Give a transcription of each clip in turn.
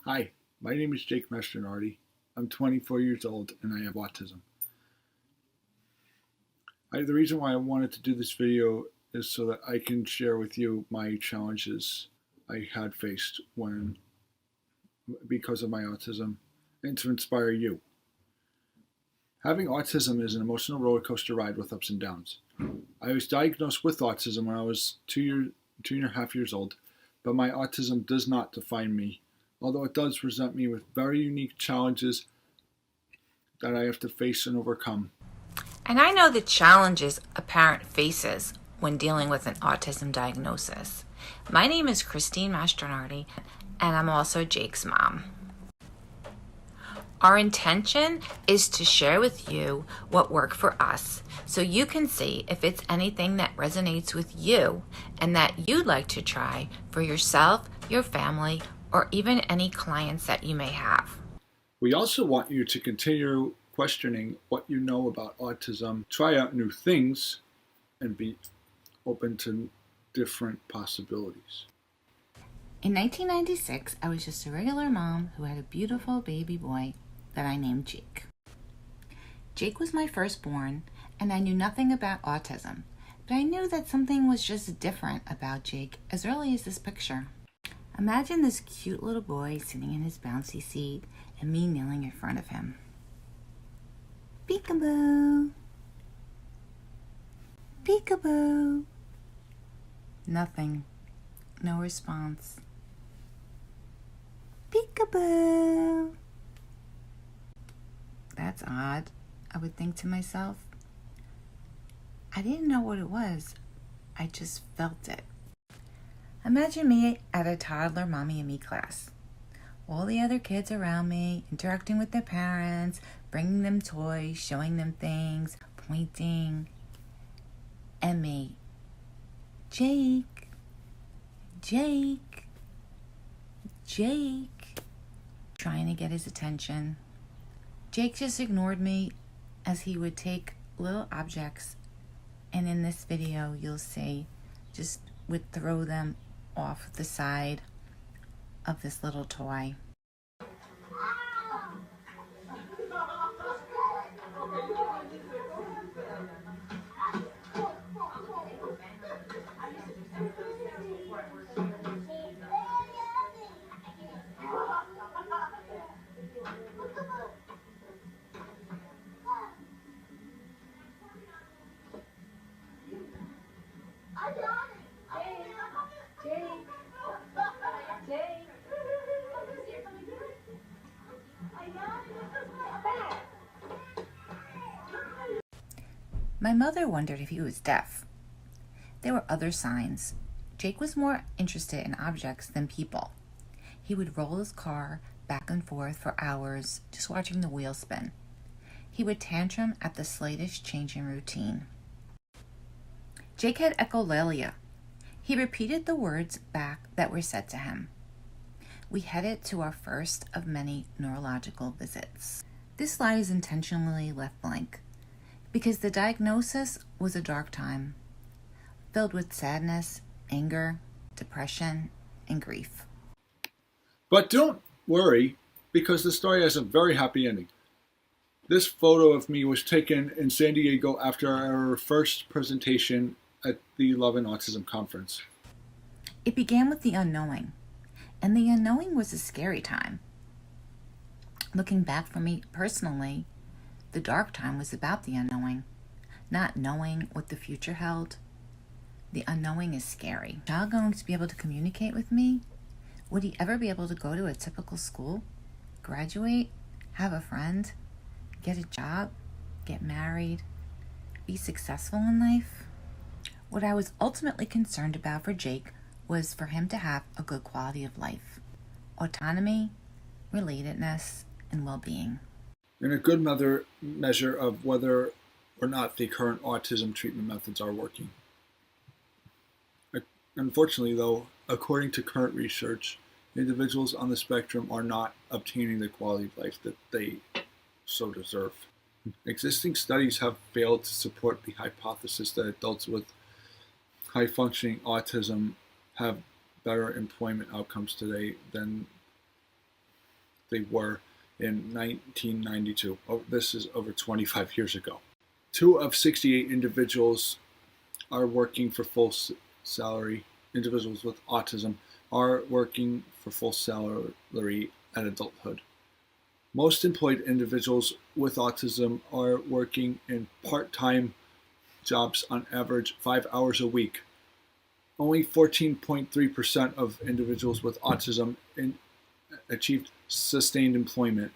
Hi, my name is Jake Mastronardi. I'm 24 years old and I have autism. The reason why I wanted to do this video is so that I can share with you my challenges I had faced when because of my autism and to inspire you. Having autism is an emotional roller coaster ride with ups and downs. I was diagnosed with autism when I was 2.5 years old, but my autism does not define me, although it does present me with very unique challenges that I have to face and overcome. And I know the challenges a parent faces when dealing with an autism diagnosis. My name is Kristine Mastronardi, and I'm also Jake's mom. Our intention is to share with you what worked for us so you can see if it's anything that resonates with you and that you'd like to try for yourself, your family, or even any clients that you may have. We also want you to continue questioning what you know about autism, try out new things, and be open to different possibilities. In 1996, I was just a regular mom who had a beautiful baby boy that I named Jake. Jake was my firstborn, and I knew nothing about autism, but I knew that something was just different about Jake as early as this picture. Imagine this cute little boy sitting in his bouncy seat and me kneeling in front of him. Peekaboo! Peekaboo! Nothing. No response. Peekaboo! That's odd, I would think to myself. I didn't know what it was. I just felt it. Imagine me at a toddler mommy and me class. All the other kids around me, interacting with their parents, bringing them toys, showing them things, pointing. And me, Jake, Jake, Jake, trying to get his attention. Jake just ignored me as he would take little objects, and in this video you'll see just would throw them off the side of this little toy. My mother wondered if he was deaf. There were other signs. Jake was more interested in objects than people. He would roll his car back and forth for hours, just watching the wheel spin. He would tantrum at the slightest change in routine. Jake had echolalia. He repeated the words back that were said to him. We headed to our first of many neurological visits. This slide is intentionally left blank because the diagnosis was a dark time, filled with sadness, anger, depression, and grief. But don't worry, because the story has a very happy ending. This photo of me was taken in San Diego after our first presentation at the Love and Autism Conference. It began with the unknowing, and the unknowing was a scary time. Looking back for me personally, the dark time was about the unknowing, not knowing what the future held. The unknowing is scary. Is child going to be able to communicate with me? Would he ever be able to go to a typical school, graduate, have a friend, get a job, get married, be successful in life? What I was ultimately concerned about for Jake was for him to have a good quality of life, autonomy, relatedness, and well-being. And a good measure of whether or not the current autism treatment methods are working. Unfortunately, though, according to current research, individuals on the spectrum are not obtaining the quality of life that they so deserve. Existing studies have failed to support the hypothesis that adults with high-functioning autism have better employment outcomes today than they were in 1992. Oh, this is over 25 years ago. 2 of 68 individuals are working for full salary. Individuals with autism are working for full salary at adulthood. Most employed individuals with autism are working in part-time jobs on average 5 hours a week. Only 14.3% of individuals with autism achieved sustained employment.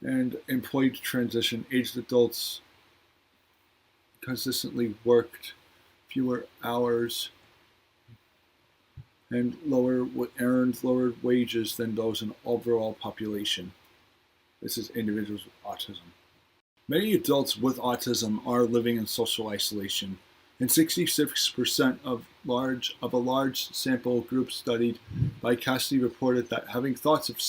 And employed transition, aged adults consistently worked fewer hours and earned lower wages than those in the overall population. This is individuals with autism. Many adults with autism are living in social isolation, and 66% of a large sample group studied by Cassidy reported that having thoughts of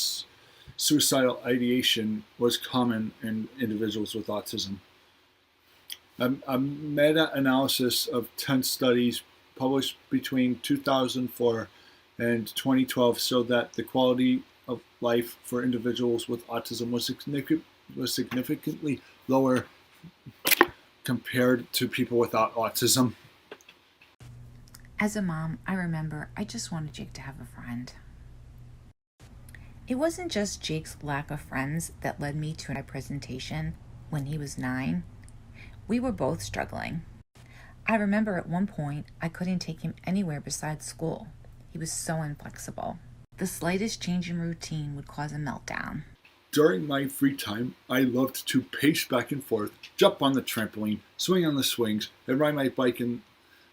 suicidal ideation was common in individuals with autism. A meta-analysis of 10 studies published between 2004 and 2012 showed that the quality of life for individuals with autism was significantly lower compared to people without autism. As a mom, I remember I just wanted Jake to have a friend. It wasn't just Jake's lack of friends that led me to my presentation when he was 9. We were both struggling. I remember at one point I couldn't take him anywhere besides school. He was so inflexible. The slightest change in routine would cause a meltdown. During my free time, I loved to pace back and forth, jump on the trampoline, swing on the swings, and ride my bike in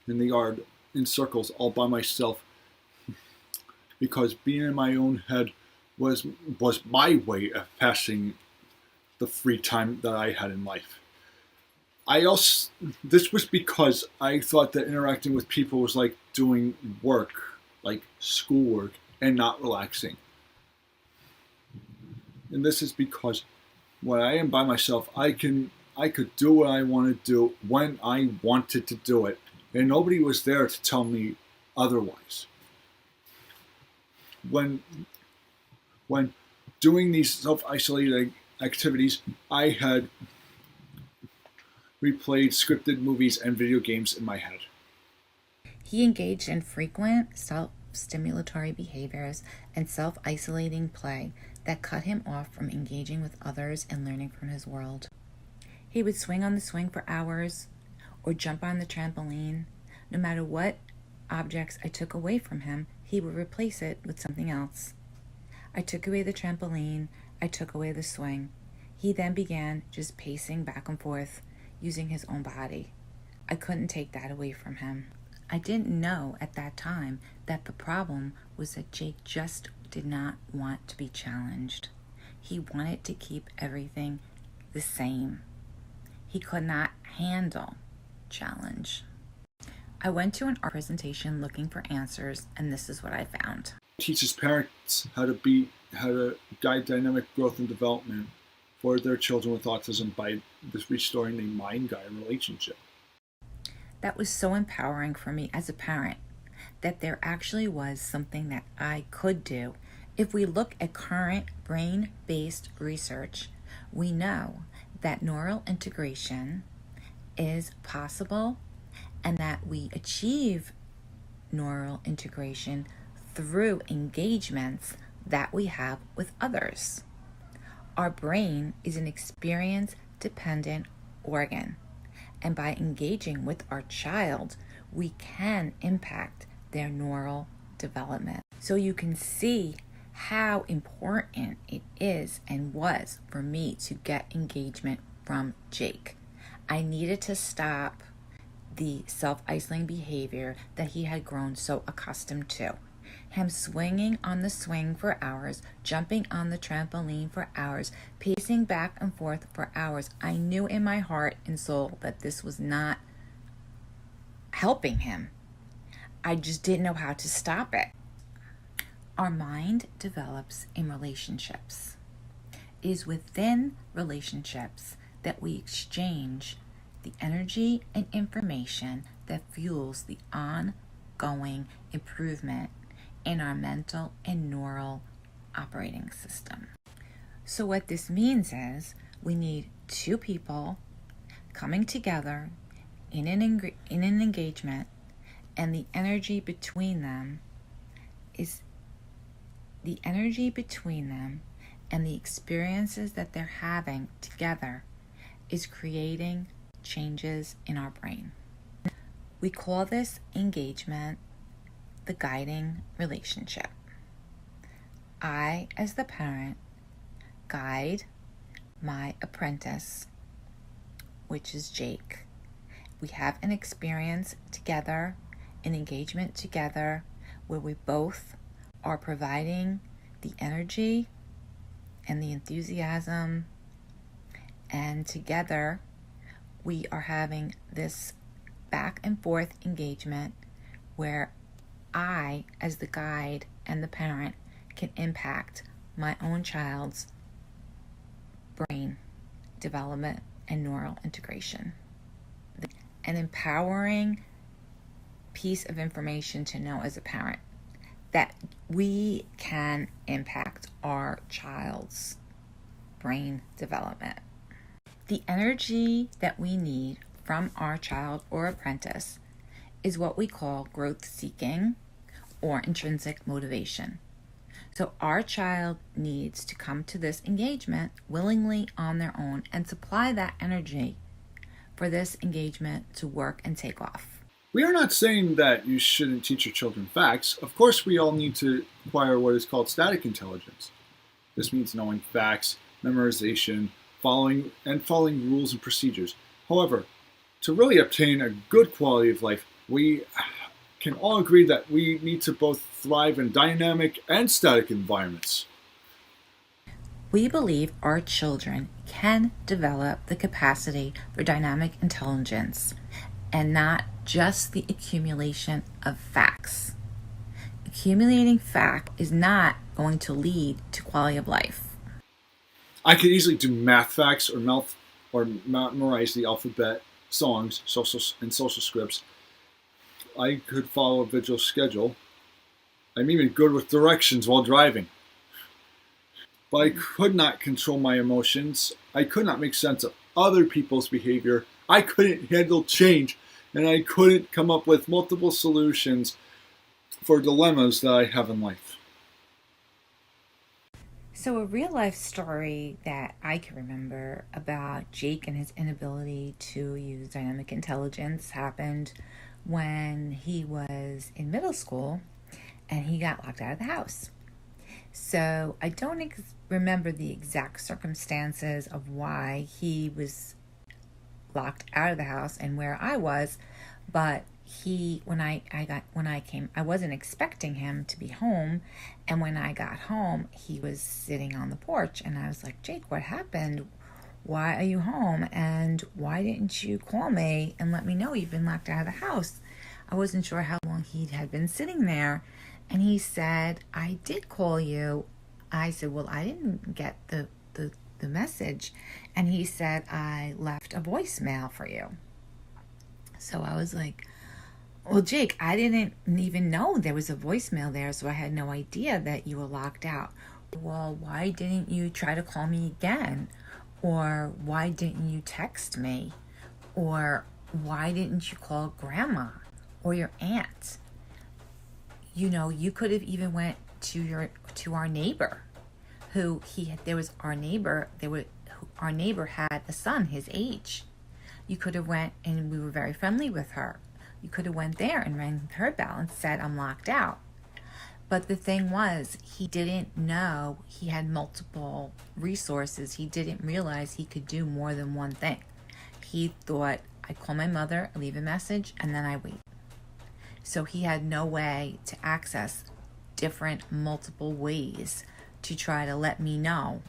the yard in circles all by myself, because being in my own head was my way of passing the free time that I had in life. This was because I thought that interacting with people was like doing work, like schoolwork, and not relaxing. And this is because when I am by myself, I could do what I want to do when I wanted to do it, and nobody was there to tell me otherwise. When doing these self-isolating activities, I had replayed scripted movies and video games in my head. He engaged in frequent self-stimulatory behaviors and self-isolating play that cut him off from engaging with others and learning from his world. He would swing on the swing for hours or jump on the trampoline. No matter what objects I took away from him, he would replace it with something else. I took away the trampoline, I took away the swing. He then began just pacing back and forth, using his own body. I couldn't take that away from him. I didn't know at that time that the problem was that Jake just did not want to be challenged. He wanted to keep everything the same. He could not handle challenge. I went to an art presentation looking for answers, and this is what I found. Teaches parents how to guide dynamic growth and development for their children with autism by restoring a mind-guide relationship. That was so empowering for me as a parent, that there actually was something that I could do. If we look at current brain-based research, we know that neural integration is possible and that we achieve neural integration through engagements that we have with others. Our brain is an experience-dependent organ, and by engaging with our child, we can impact their neural development. So you can see how important it is and was for me to get engagement from Jake. I needed to stop the self-isolating behavior that he had grown so accustomed to. Him swinging on the swing for hours, jumping on the trampoline for hours, pacing back and forth for hours. I knew in my heart and soul that this was not helping him. I just didn't know how to stop it. Our mind develops in relationships. It is within relationships that we exchange the energy and information that fuels the ongoing improvement in our mental and neural operating system. So what this means is we need two people coming together in an engagement, and the energy between them and the experiences that they're having together is creating changes in our brain. We call this engagement the guiding relationship. I, as the parent, guide my apprentice, which is Jake. We have an experience together, an engagement together, where we both are providing the energy and the enthusiasm, and together we are having this back and forth engagement where I, as the guide and the parent, can impact my own child's brain development and neural integration. An empowering piece of information to know as a parent that we can impact our child's brain development. The energy that we need from our child or apprentice is what we call growth seeking or intrinsic motivation. So our child needs to come to this engagement willingly on their own and supply that energy for this engagement to work and take off. We are not saying that you shouldn't teach your children facts. Of course, we all need to acquire what is called static intelligence. This means knowing facts, memorization, following rules and procedures. However, to really obtain a good quality of life, we can all agree that we need to both thrive in dynamic and static environments. We believe our children can develop the capacity for dynamic intelligence and not just the accumulation of facts. Accumulating fact is not going to lead to quality of life. I could easily do math facts or memorize the alphabet, songs, and social scripts. I could follow a visual schedule. I'm even good with directions while driving. But I could not control my emotions. I could not make sense of other people's behavior. I couldn't handle change, and I couldn't come up with multiple solutions for dilemmas that I have in life. So a real life story that I can remember about Jake and his inability to use dynamic intelligence happened when he was in middle school and he got locked out of the house. So I don't remember the exact circumstances of why he was locked out of the house and where I was, but when I came, I wasn't expecting him to be home, and when I got home, he was sitting on the porch, and I was like, Jake, what happened? Why are you home? And why didn't you call me and let me know you've been locked out of the house? I wasn't sure how long he had been sitting there. And he said, I did call you. I said, well, I didn't get the message. And he said, I left a voicemail for you. So I was like, well, Jake, I didn't even know there was a voicemail there, so I had no idea that you were locked out. Well, why didn't you try to call me again? Or why didn't you text me? Or why didn't you call grandma or your aunt? You know, you could have even went to our neighbor, our neighbor had a son his age. You could have went, and we were very friendly with her. You could have went there and rang her bell and said, I'm locked out. But the thing was, he didn't know he had multiple resources. He didn't realize he could do more than one thing. He thought, I call my mother, I leave a message, and then I wait. So he had no way to access different multiple ways to try to let me know,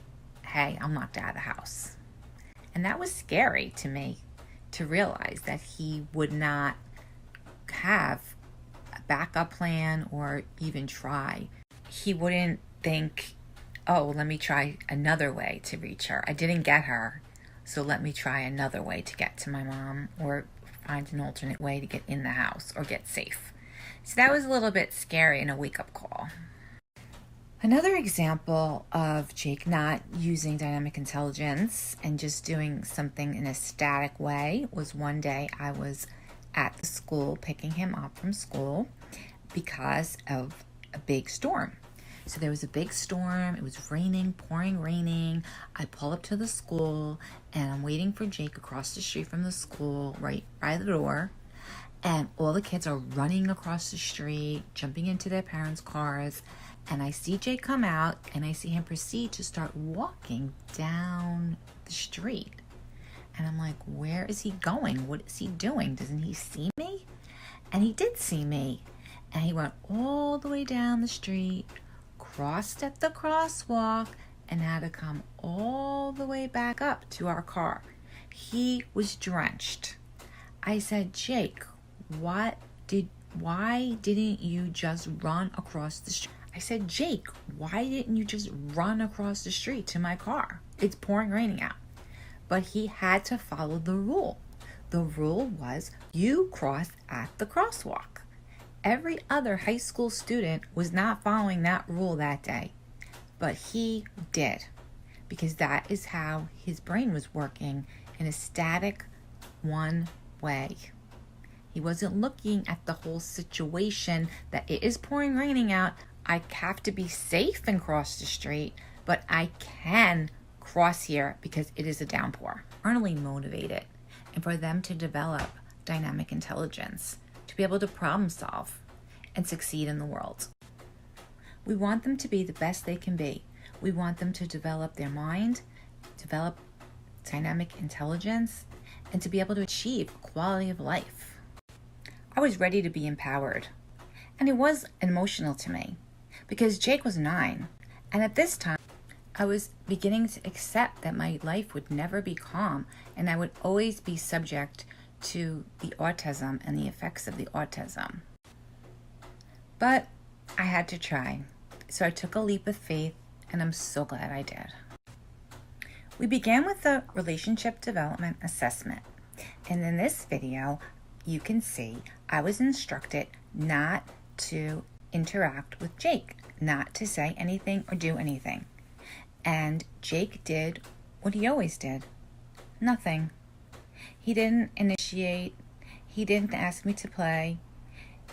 hey, I'm locked out of the house. And that was scary to me, to realize that he would not have a backup plan or even try. He wouldn't think, oh, let me try another way to reach her. I didn't get her, so let me try another way to get to my mom or find an alternate way to get in the house or get safe. So that was a little bit scary and a wake-up call. Another example of Jake not using dynamic intelligence and just doing something in a static way was one day I was at the school picking him up from school because of a big storm. So there was a big storm. It was raining, pouring raining. I pull up to the school and I'm waiting for Jake across the street from the school right by the door. And all the kids are running across the street, jumping into their parents' cars. And I see Jake come out and I see him proceed to start walking down the street. And I'm like, where is he going? What is he doing? Doesn't he see me? And he did see me. And he went all the way down the street, crossed at the crosswalk, and had to come all the way back up to our car. He was drenched. I said, Jake, why didn't you just run across the street? I said, Jake, why didn't you just run across the street to my car? It's pouring raining out. But he had to follow the rule. The rule was you cross at the crosswalk. Every other high school student was not following that rule that day, but he did, because that is how his brain was working in a static one way. He wasn't looking at the whole situation that it is pouring raining out. I have to be safe and cross the street, but I can cross here because it is a downpour. Internally motivated, and for them to develop dynamic intelligence, to be able to problem solve and succeed in the world. We want them to be the best they can be. We want them to develop their mind, develop dynamic intelligence, and to be able to achieve quality of life. I was ready to be empowered, and it was emotional to me because Jake was 9, and at this time I was beginning to accept that my life would never be calm and I would always be subject to the autism and the effects of the autism. But I had to try, so I took a leap of faith, and I'm so glad I did. We began with the relationship development assessment, and in this video you can see I was instructed not to interact with Jake, not to say anything or do anything. And Jake did what he always did. Nothing. He didn't initiate. He didn't ask me to play.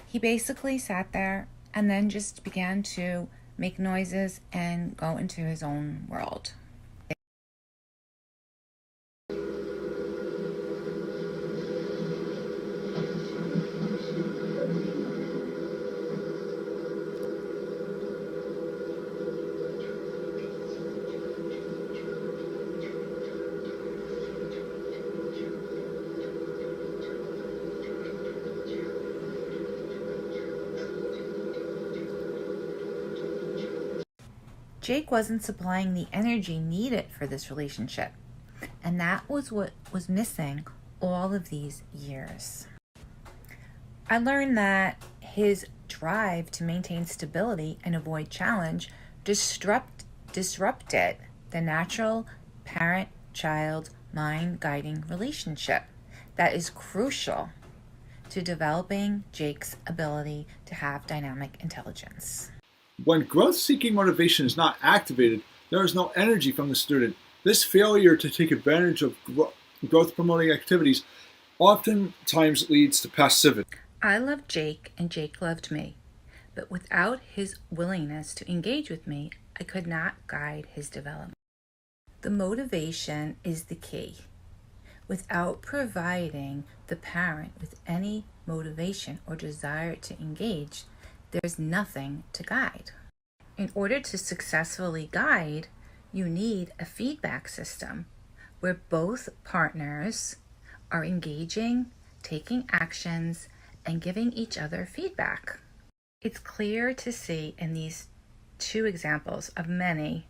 He basically sat there and then just began to make noises and go into his own world. Jake wasn't supplying the energy needed for this relationship, and that was what was missing all of these years. I learned that his drive to maintain stability and avoid challenge disrupted the natural parent-child mind-guiding relationship that is crucial to developing Jake's ability to have dynamic intelligence. When growth-seeking motivation is not activated, there is no energy from the student. This failure to take advantage of growth-promoting activities oftentimes leads to passivity. I loved Jake and Jake loved me, but without his willingness to engage with me, I could not guide his development. The motivation is the key. Without providing the parent with any motivation or desire to engage, there's nothing to guide. In order to successfully guide, you need a feedback system where both partners are engaging, taking actions, and giving each other feedback. It's clear to see in these 2 examples of many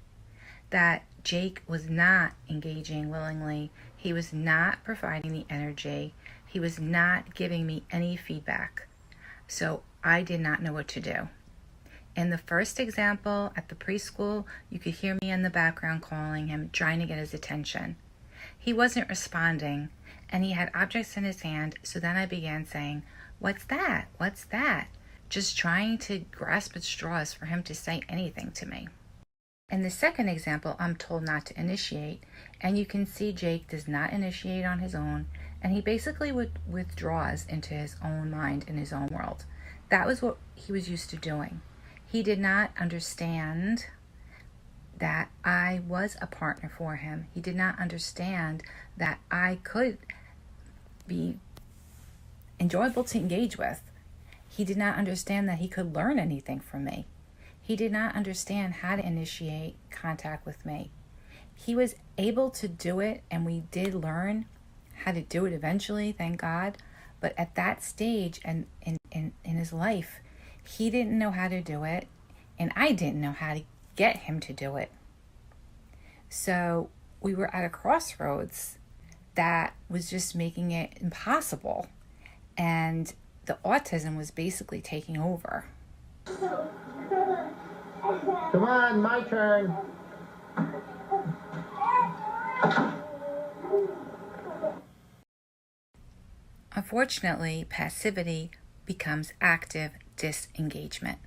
that Jake was not engaging willingly. He was not providing the energy. He was not giving me any feedback. So I did not know what to do. In the first example at the preschool, you could hear me in the background calling him, trying to get his attention. He wasn't responding, and he had objects in his hand, so then I began saying, "What's that? What's that?" just trying to grasp at straws for him to say anything to me. In the second example, I'm told not to initiate, and you can see Jake does not initiate on his own, and he basically withdraws into his own mind and his own world. That was what he was used to doing. He did not understand that I was a partner for him. He did not understand that I could be enjoyable to engage with. He did not understand that he could learn anything from me. He did not understand how to initiate contact with me. He was able to do it, and we did learn how to do it eventually, thank God. But at that stage and in his life, he didn't know how to do it, and I didn't know how to get him to do it. So we were at a crossroads that was just making it impossible. And the autism was basically taking over. Come on, my turn. Unfortunately, passivity becomes active disengagement.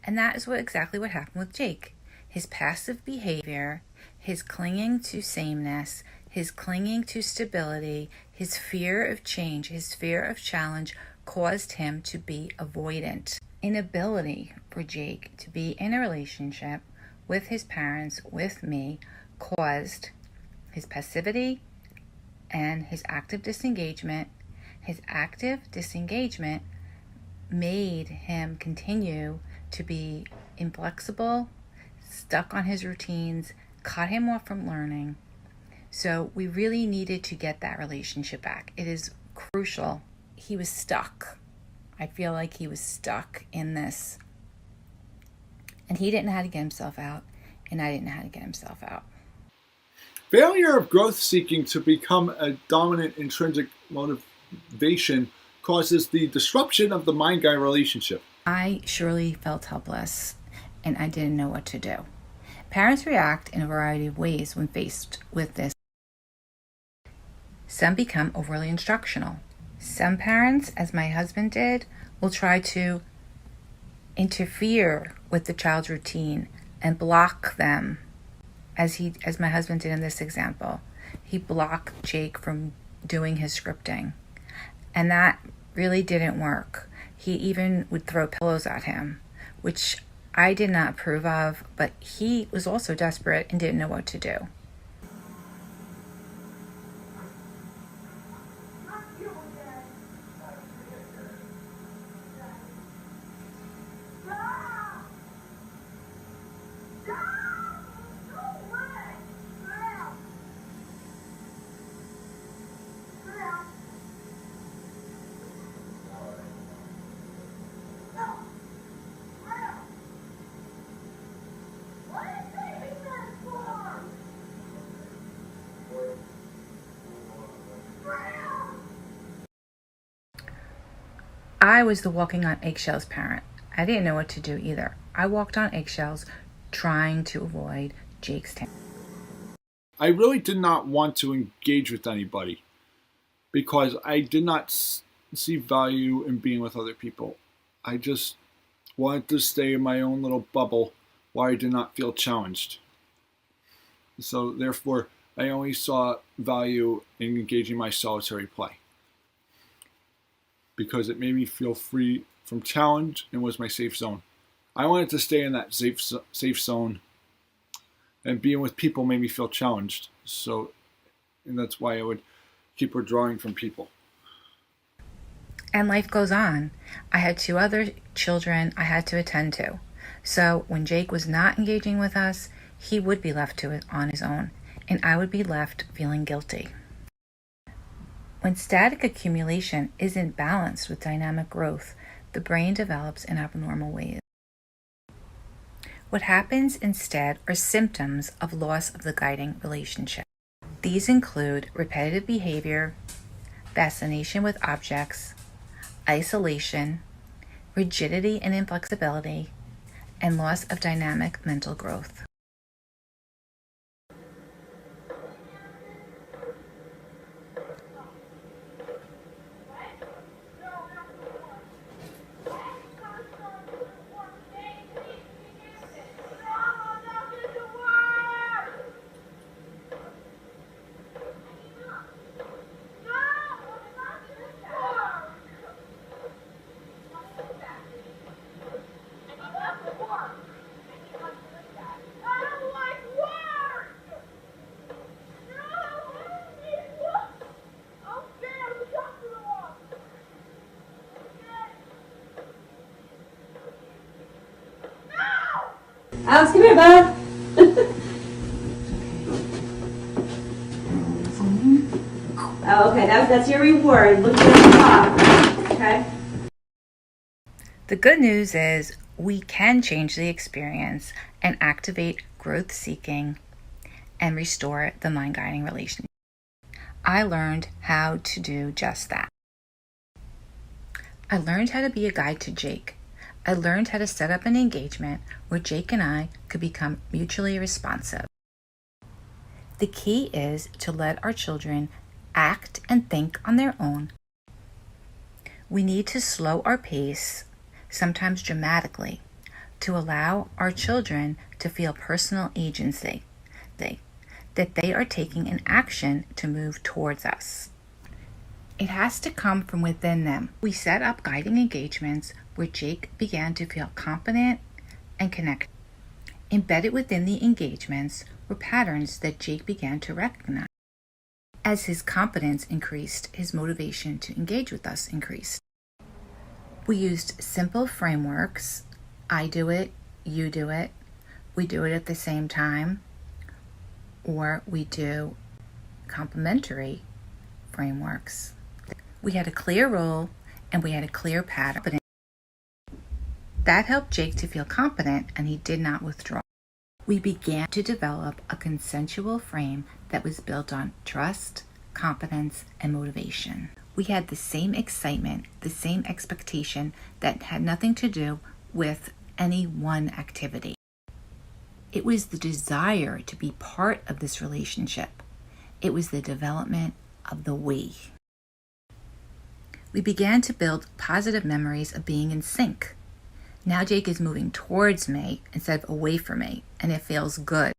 And that is exactly what happened with Jake. His passive behavior, his clinging to sameness, his clinging to stability, his fear of change, his fear of challenge caused him to be avoidant. Inability for Jake to be in a relationship with his parents, with me, caused his passivity and his active disengagement. His active disengagement made him continue to be inflexible, stuck on his routines, cut him off from learning. So we really needed to get that relationship back. It is crucial. He was stuck. I feel like he was stuck in this. And he didn't know how to get himself out, and I didn't know how to get himself out. Failure of growth seeking to become a dominant intrinsic motivation causes the disruption of the mind-guy relationship. I surely felt helpless, and I didn't know what to do. Parents react in a variety of ways when faced with this. Some become overly instructional. Some parents, as my husband did, will try to interfere with the child's routine and block them, as my husband did in this example. He blocked Jake from doing his scripting, and that really didn't work. He even would throw pillows at him, which I did not approve of, but he was also desperate and didn't know what to do. I was the walking on eggshells parent. I didn't know what to do either. I walked on eggshells trying to avoid Jake's tantrum. I really did not want to engage with anybody because I did not see value in being with other people. I just wanted to stay in my own little bubble where I did not feel challenged. So therefore, I only saw value in engaging my solitary play because it made me feel free from challenge and was my safe zone. I wanted to stay in that safe zone, and being with people made me feel challenged. And that's why I would keep withdrawing from people. And life goes on. I had 2 other children I had to attend to. So when Jake was not engaging with us, he would be left to it on his own, and I would be left feeling guilty. When static accumulation isn't balanced with dynamic growth, the brain develops in abnormal ways. What happens instead are symptoms of loss of the guiding relationship. These include repetitive behavior, fascination with objects, isolation, rigidity and inflexibility, and loss of dynamic mental growth. Alex, come here, bud. Oh, okay, that's your reward. Look at the top. Okay. The good news is we can change the experience and activate growth seeking and restore the mind guiding relationship. I learned how to do just that. I learned how to be a guide to Jake. I learned how to set up an engagement where Jake and I could become mutually responsive. The key is to let our children act and think on their own. We need to slow our pace, sometimes dramatically, to allow our children to feel personal agency, that they are taking an action to move towards us. It has to come from within them. We set up guiding engagements where Jake began to feel confident and connected. Embedded within the engagements were patterns that Jake began to recognize. As his confidence increased, his motivation to engage with us increased. We used simple frameworks. I do it, you do it, we do it at the same time, or we do complementary frameworks. We had a clear role and we had a clear pattern. That helped Jake to feel confident and he did not withdraw. We began to develop a consensual frame that was built on trust, confidence, and motivation. We had the same excitement, the same expectation that had nothing to do with any one activity. It was the desire to be part of this relationship. It was the development of the we. We began to build positive memories of being in sync. Now Jake is moving towards me instead of away from me, and it feels good.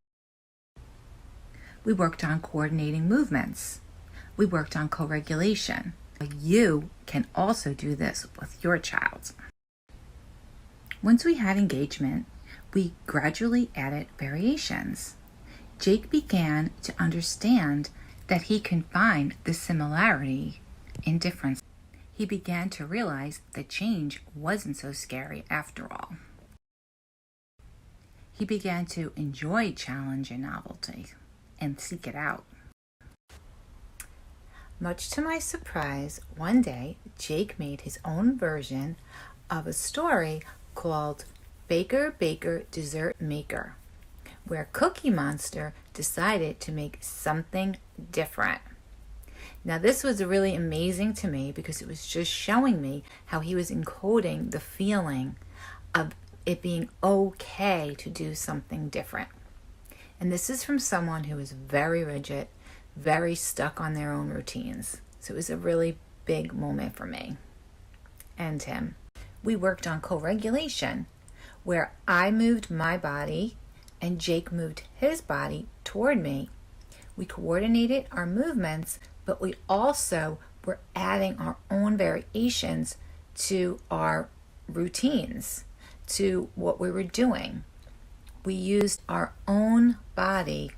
We worked on coordinating movements. We worked on co-regulation. You can also do this with your child. Once we had engagement, we gradually added variations. Jake began to understand that he can find the similarity in difference. He began to realize that change wasn't so scary after all. He began to enjoy challenge and novelty and seek it out. Much to my surprise, one day Jake made his own version of a story called Baker Baker Dessert Maker, where Cookie Monster decided to make something different. Now this was really amazing to me because it was just showing me how he was encoding the feeling of it being okay to do something different. And this is from someone who is very rigid, very stuck on their own routines. So it was a really big moment for me and him. We worked on co-regulation, where I moved my body and Jake moved his body toward me. We coordinated our movements, but we also were adding our own variations to our routines, to what we were doing. We used our own body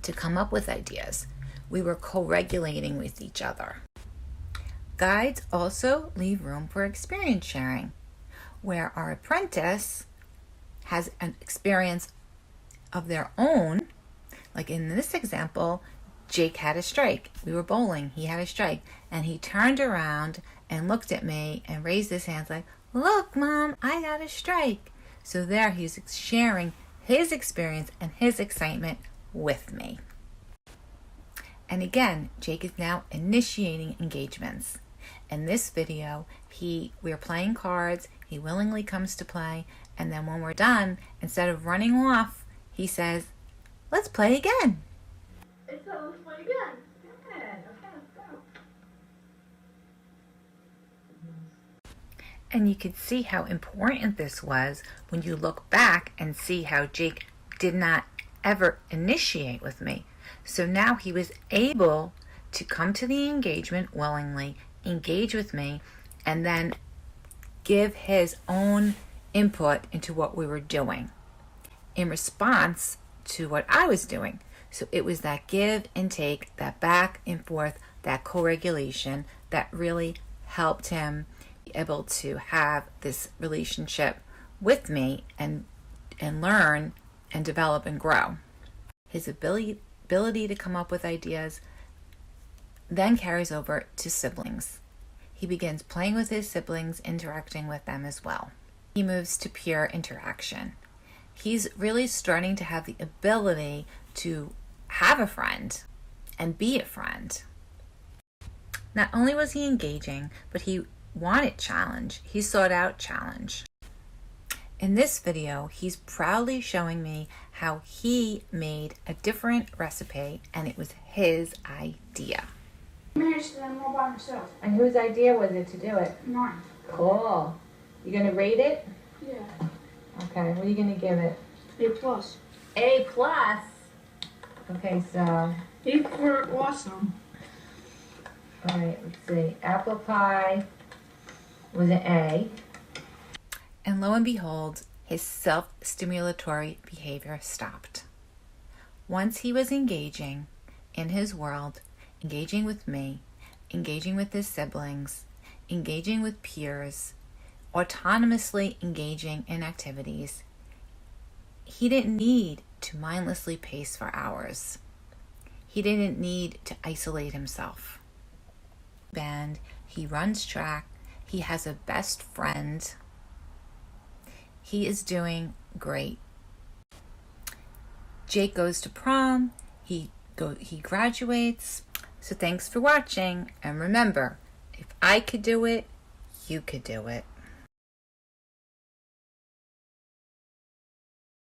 to come up with ideas. We were co-regulating with each other. Guides also leave room for experience sharing, where our apprentice has an experience of their own. Like in this example, Jake had a strike. We were bowling. He had a strike. And he turned around and looked at me and raised his hands like, "Look, Mom, I got a strike." So there he's sharing his experience and his excitement with me. And again, Jake is now initiating engagements. In this video, we're playing cards. He willingly comes to play. And then when we're done, instead of running off, he says, "Let's play again." Let's play again. Good. Okay, let's go. And you could see how important this was when you look back and see how Jake did not ever initiate with me. So now he was able to come to the engagement willingly, engage with me, and then give his own input into what we were doing in response to what I was doing. So it was that give and take, that back and forth, that co-regulation that really helped him be able to have this relationship with me and and learn and develop and grow. His ability to come up with ideas then carries over to siblings. He begins playing with his siblings, interacting with them as well. He moves to peer interaction. He's really starting to have the ability to have a friend and be a friend. Not only was he engaging, but he wanted challenge. He sought out challenge. In this video, he's proudly showing me how he made a different recipe, and it was his idea. I managed them all by myself. And whose idea was it to do it? Mine. Cool. You gonna rate it? Yeah. Okay, what are you gonna give it? A plus. A plus. Okay, so, A for awesome. all right, let's see. Apple pie was an A. And lo and behold, his self-stimulatory behavior stopped. Once he was engaging in his world, engaging with me, engaging with his siblings, engaging with peers, autonomously engaging in activities, he didn't need to mindlessly pace for hours. He didn't need to isolate himself. Band, he runs track, he has a best friend. He is doing great. Jake goes to prom, he graduates. So thanks for watching, and remember, if I could do it, you could do it.